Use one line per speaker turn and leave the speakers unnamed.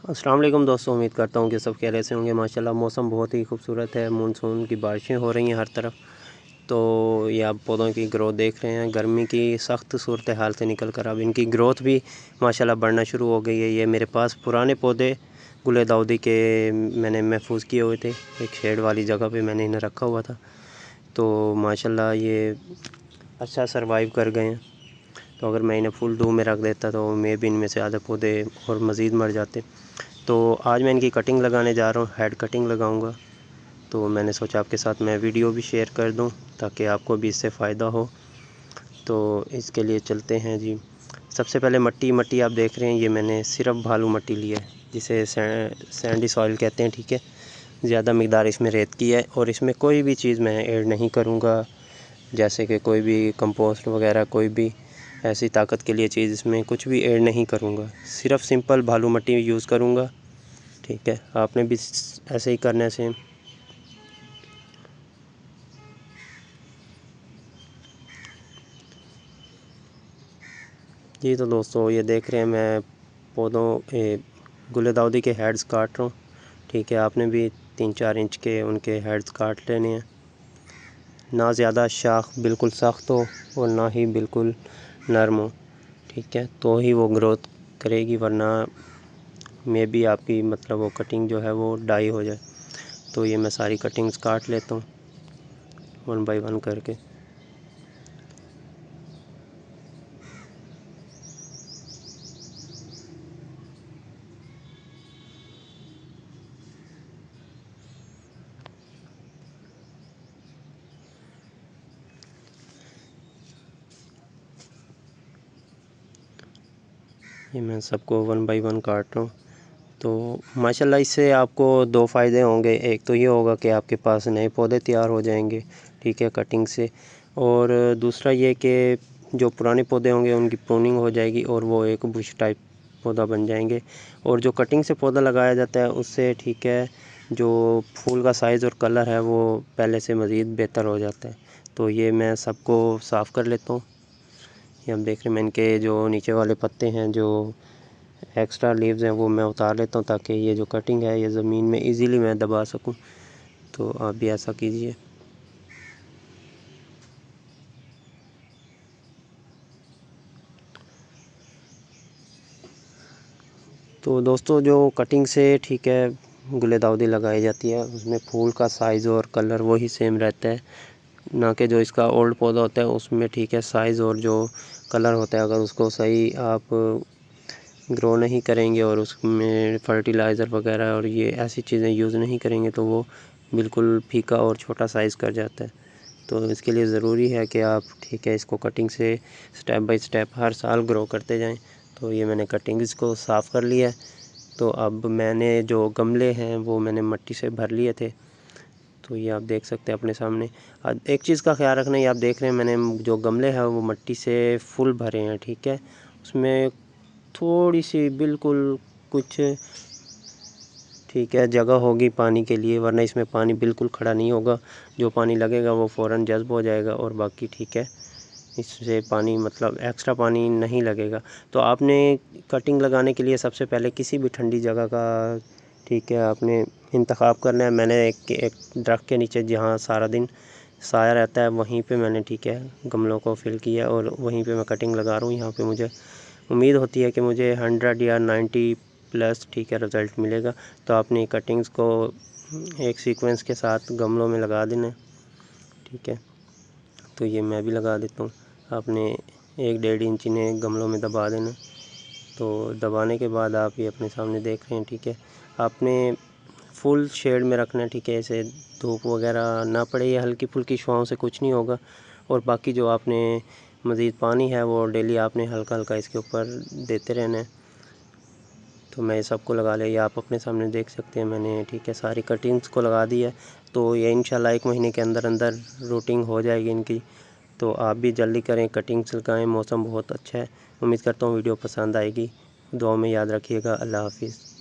السلام علیکم دوستوں، امید کرتا ہوں کہ سب خیریت سے ہوں گے۔ ماشاءاللہ موسم بہت ہی خوبصورت ہے، مونسون کی بارشیں ہو رہی ہیں ہر طرف۔ تو یہ آپ پودوں کی گروتھ دیکھ رہے ہیں، گرمی کی سخت صورتحال سے نکل کر اب ان کی گروتھ بھی ماشاءاللہ بڑھنا شروع ہو گئی ہے۔ یہ میرے پاس پرانے پودے گل داؤدی کے میں نے محفوظ کیے ہوئے تھے، ایک شیڈ والی جگہ پہ میں نے انہیں رکھا ہوا تھا، تو ماشاءاللہ یہ اچھا سروائیو کر گئے ہیں۔ تو اگر میں انہیں فل دھوپ میں رکھ دیتا تو میں بھی ان میں سے آدھے پودے اور مزید مر جاتے۔ تو آج میں ان کی کٹنگ لگانے جا رہا ہوں، ہیڈ کٹنگ لگاؤں گا۔ تو میں نے سوچا آپ کے ساتھ میں ویڈیو بھی شیئر کر دوں تاکہ آپ کو بھی اس سے فائدہ ہو۔ تو اس کے لیے چلتے ہیں جی۔ سب سے پہلے مٹی آپ دیکھ رہے ہیں، یہ میں نے صرف بھالو مٹی لی ہے، جسے سینڈی سوائل کہتے ہیں، ٹھیک ہے۔ زیادہ مقدار اس میں ریت کی ہے، اور اس میں کوئی بھی چیز میں ایڈ نہیں کروں گا، جیسے کہ کوئی بھی کمپوسٹ وغیرہ، کوئی بھی ایسی طاقت کے لیے چیز اس میں کچھ بھی ایڈ نہیں کروں گا، صرف سمپل بھالو مٹی یوز کروں گا، ٹھیک ہے۔ آپ نے بھی ایسے ہی کرنا ہے سیم۔ جی تو دوستو یہ دیکھ رہے ہیں میں پودوں گل داؤدی کے ہیڈز کاٹ رہا ہوں، ٹھیک ہے۔ آپ نے بھی 3-4 انچ کے ان کے ہیڈز کاٹ لینے ہیں، نہ زیادہ شاخ بالکل سخت ہو اور نہ ہی بالکل نرم ہو، ٹھیک ہے، تو ہی وہ گروتھ کرے گی، ورنہ میں بھی آپ کی مطلب وہ کٹنگ جو ہے وہ ڈائی ہو جائے۔ تو یہ میں ساری کٹنگز کاٹ لیتا ہوں 1 بائی 1 کر کے۔ یہ میں سب کو 1 بائی 1 کاٹ رہا ہوں۔ تو ماشاءاللہ اس سے آپ کو 2 فائدے ہوں گے۔ ایک تو یہ ہوگا کہ آپ کے پاس نئے پودے تیار ہو جائیں گے، ٹھیک ہے، کٹنگ سے، اور دوسرا یہ کہ جو پرانے پودے ہوں گے ان کی پروننگ ہو جائے گی اور وہ ایک بش ٹائپ پودا بن جائیں گے۔ اور جو کٹنگ سے پودا لگایا جاتا ہے اس سے، ٹھیک ہے، جو پھول کا سائز اور کلر ہے وہ پہلے سے مزید بہتر ہو جاتا ہے۔ تو یہ میں سب کو صاف کر لیتا ہوں۔ یہ ہم دیکھ رہے ہیں، میں ان کے جو نیچے والے پتے ہیں، جو ایکسٹرا لیوز ہیں، وہ میں اتار لیتا ہوں تاکہ یہ جو کٹنگ ہے یہ زمین میں ایزیلی میں دبا سکوں۔ تو آپ بھی ایسا کیجئے۔ تو دوستو جو کٹنگ سے، ٹھیک ہے، گل داؤدی لگائی جاتی ہے اس میں پھول کا سائز اور کلر وہی سیم رہتا ہے، نہ کہ جو اس کا اولڈ پودا ہوتا ہے اس میں، ٹھیک ہے، سائز اور جو کلر ہوتا ہے اگر اس کو صحیح آپ گرو نہیں کریں گے اور اس میں فرٹیلائزر وغیرہ اور یہ ایسی چیزیں یوز نہیں کریں گے تو وہ بالکل پھیکا اور چھوٹا سائز کر جاتا ہے۔ تو اس کے لیے ضروری ہے کہ آپ، ٹھیک ہے، اس کو کٹنگ سے سٹیپ بائی سٹیپ ہر سال گرو کرتے جائیں۔ تو یہ میں نے کٹنگز کو صاف کر لیا ہے۔ تو اب میں نے جو گملے ہیں وہ میں نے مٹی سے بھر لیے تھے، تو یہ آپ دیکھ سکتے ہیں اپنے سامنے۔ ایک چیز کا خیال رکھنا، یہ آپ دیکھ رہے ہیں میں نے جو گملے ہیں وہ مٹی سے فل بھرے ہیں، ٹھیک ہے۔ اس میں تھوڑی سی بالکل کچھ، ٹھیک ہے، جگہ ہوگی پانی کے لیے، ورنہ اس میں پانی بالکل کھڑا نہیں ہوگا۔ جو پانی لگے گا وہ فوراً جذب ہو جائے گا، اور باقی، ٹھیک ہے، اس سے پانی مطلب ایکسٹرا پانی نہیں لگے گا۔ تو آپ نے کٹنگ لگانے کے لیے سب سے پہلے کسی بھی ٹھنڈی جگہ کا، ٹھیک ہے، آپ نے انتخاب کرنا ہے۔ میں نے ایک درخت کے نیچے جہاں سارا دن سایہ رہتا ہے وہیں پہ میں نے، ٹھیک ہے، گملوں کو فل کیا اور وہیں پہ میں کٹنگ لگا رہا ہوں۔ یہاں پہ مجھے امید ہوتی ہے کہ مجھے 100 یا 90 پلس، ٹھیک ہے، رزلٹ ملے گا۔ تو آپ نے کٹنگز کو ایک سیکوینس کے ساتھ گملوں میں لگا دینا ہے، ٹھیک ہے۔ تو یہ میں بھی لگا دیتا ہوں۔ آپ نے 1-1.5 انچ انہیں گملوں میں دبا دینا۔ تو دبانے کے بعد آپ یہ اپنے سامنے دیکھ رہے ہیں، ٹھیک ہے، آپ نے فل شیڈ میں رکھنا ہے، ٹھیک ہے، اسے دھوپ وغیرہ نہ پڑے، یہ ہلکی پھلکی چھاؤں سے کچھ نہیں ہوگا۔ اور باقی جو آپ نے مزید پانی ہے وہ ڈیلی آپ نے ہلکا ہلکا اس کے اوپر دیتے رہنا ہے۔ تو میں یہ سب کو لگا لیا، یہ آپ اپنے سامنے دیکھ سکتے ہیں، میں نے، ٹھیک ہے، ساری کٹنگز کو لگا دی ہے۔ تو یہ انشاءاللہ 1 مہینے کے اندر اندر روٹنگ ہو جائے گی ان کی۔ تو آپ بھی جلدی کریں، کٹنگز لگائیں، موسم بہت اچھا ہے۔ امید کرتا ہوں ویڈیو پسند آئے گی، دعاؤں میں یاد رکھیے گا۔ اللہ حافظ۔